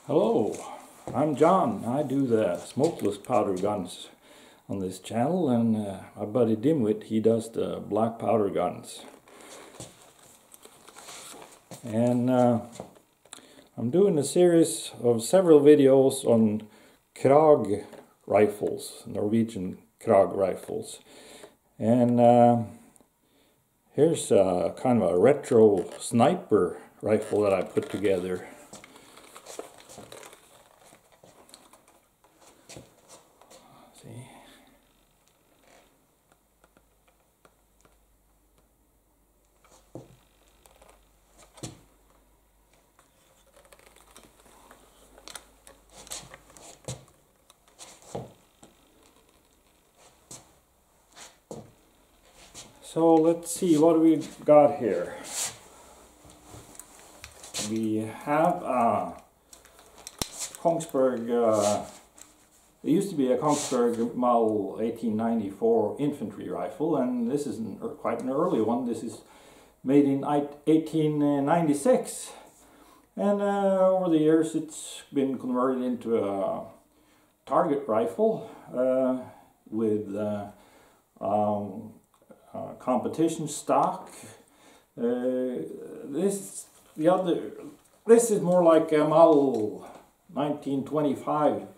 Hello, I'm John. I do the smokeless powder guns on this channel, and my buddy Dimwit, he does the black powder guns. And I'm doing a series of several videos on Krag rifles, Norwegian Krag rifles. And here's kind of a retro sniper rifle that I put together. See. So let's see, what do we got here? We have a Kongsberg, it used to be a Kongsberg Model 1894 infantry rifle, and this is quite an early one. This is made in 1896, and over the years it's been converted into a target rifle with competition stock. This is more like a Model 1925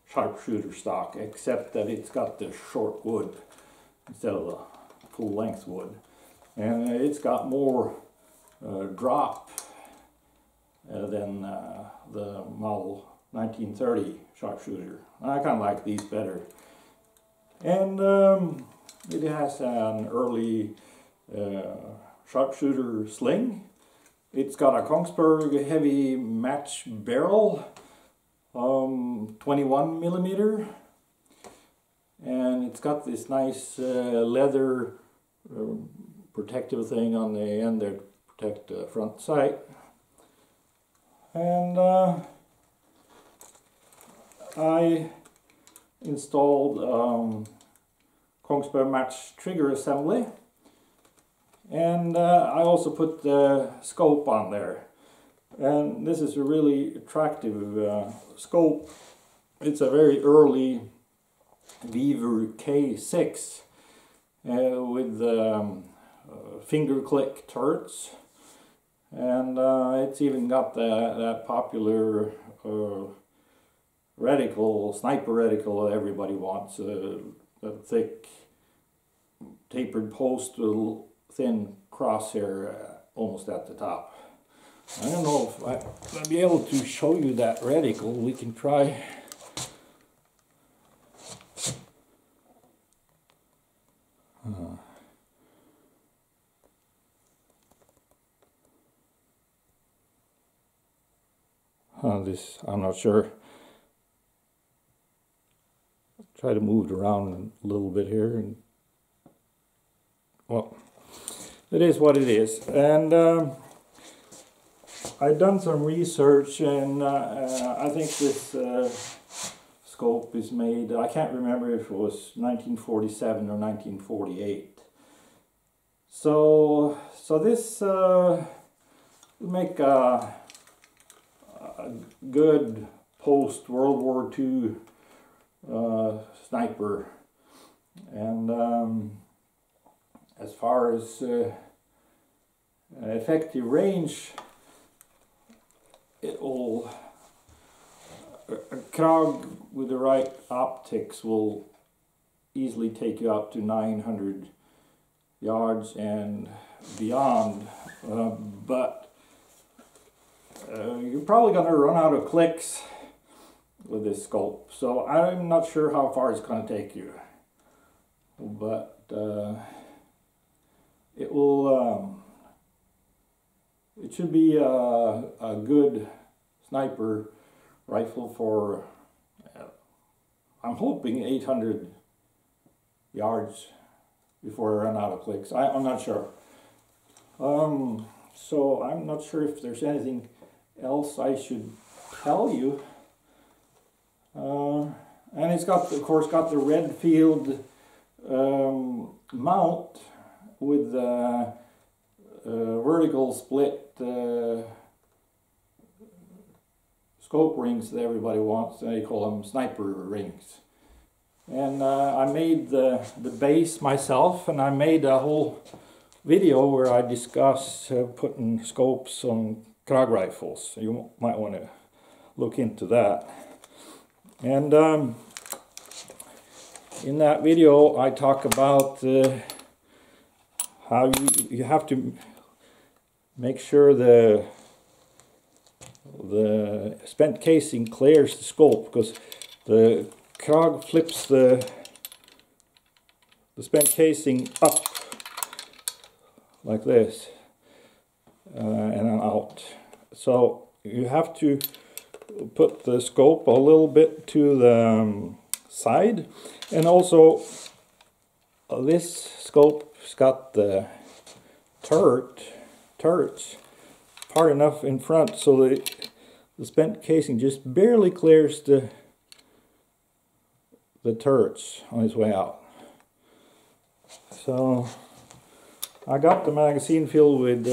sharpshooter stock, except that it's got the short wood instead of the full length wood, and it's got more drop than the Model 1930 sharpshooter. I kind of like these better. And it has an early sharpshooter sling. It's got a Kongsberg heavy match barrel, 21 millimeter, and it's got this nice leather protective thing on the end there to protect the front sight. And I installed Kongsberg match trigger assembly, and I also put the scope on there. And this is a really attractive scope. It's a very early Weaver K6 with finger click turrets, and it's even got that popular reticle, sniper reticle that everybody wants, a thick tapered post with a thin crosshair almost at the top. I don't know if I'll be able to show you that reticle. We can try. This, I'm not sure. Try to move it around a little bit here, and well, it is what it is. And I've done some research, and I think this scope is made, I can't remember if it was 1947 or 1948. So this will make a good post-World War II sniper. And as far as effective range, it will, a Krag with the right optics will easily take you up to 900 yards and beyond, but you're probably going to run out of clicks with this scope, so I'm not sure how far it's going to take you, but it will. It should be a good sniper rifle for, I'm hoping 800 yards before I run out of clicks. I'm not sure. So I'm not sure if there's anything else I should tell you. And it's got, of course, got the Redfield mount with vertical split scope rings that everybody wants. They call them sniper rings. And I made the base myself, and I made a whole video where I discuss putting scopes on Krag rifles. You might want to look into that. And in that video I talk about how you have to make sure the spent casing clears the scope, because the Krag flips the spent casing up like this and then out. So you have to put the scope a little bit to the side, and also this scope's got the turrets far enough in front so that the spent casing just barely clears the turrets on its way out. So I got the magazine filled with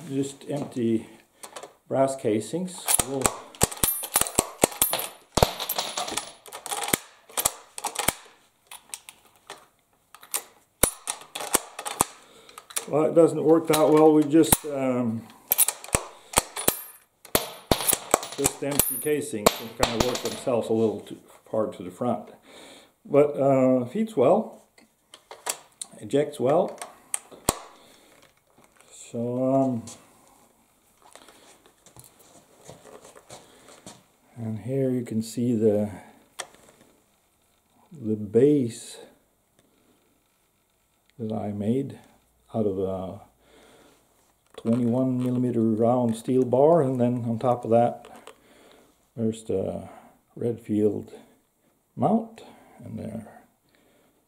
just empty brass casings. Well, it doesn't work that well. We just empty casings and kind of work themselves a little too hard to the front. But feeds well, ejects well. So and here you can see the base that I made out of a 21mm round steel bar, and then on top of that there's the Redfield mount and their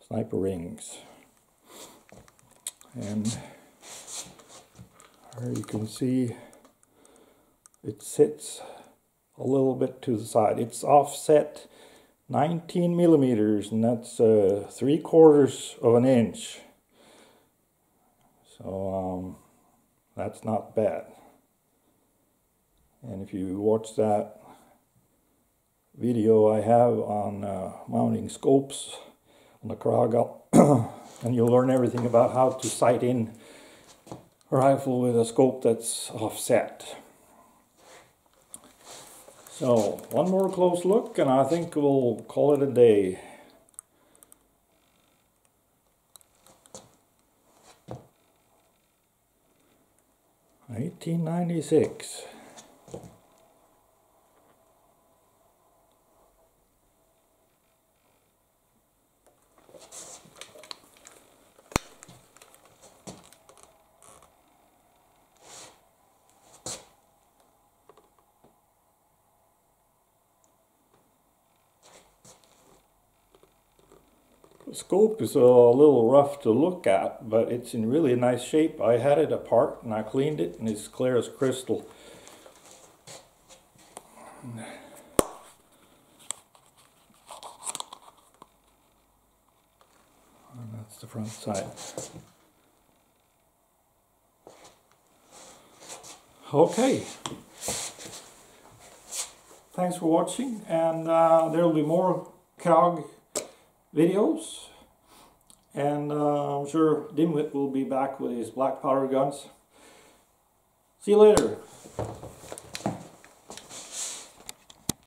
sniper rings. And here you can see it sits a little bit to the side. It's offset 19mm, and that's 3/4 of an inch. So that's not bad. And if you watch that video I have on mounting scopes on the Krag, and you'll learn everything about how to sight in a rifle with a scope that's offset. So one more close look and I think we'll call it a day. $18.96. The scope is a little rough to look at, but it's in really nice shape. I had it apart and I cleaned it, and it's clear as crystal. And that's the front side. Okay. Thanks for watching, and there will be more Krag videos, and I'm sure Dimwit will be back with his black powder guns. See you later.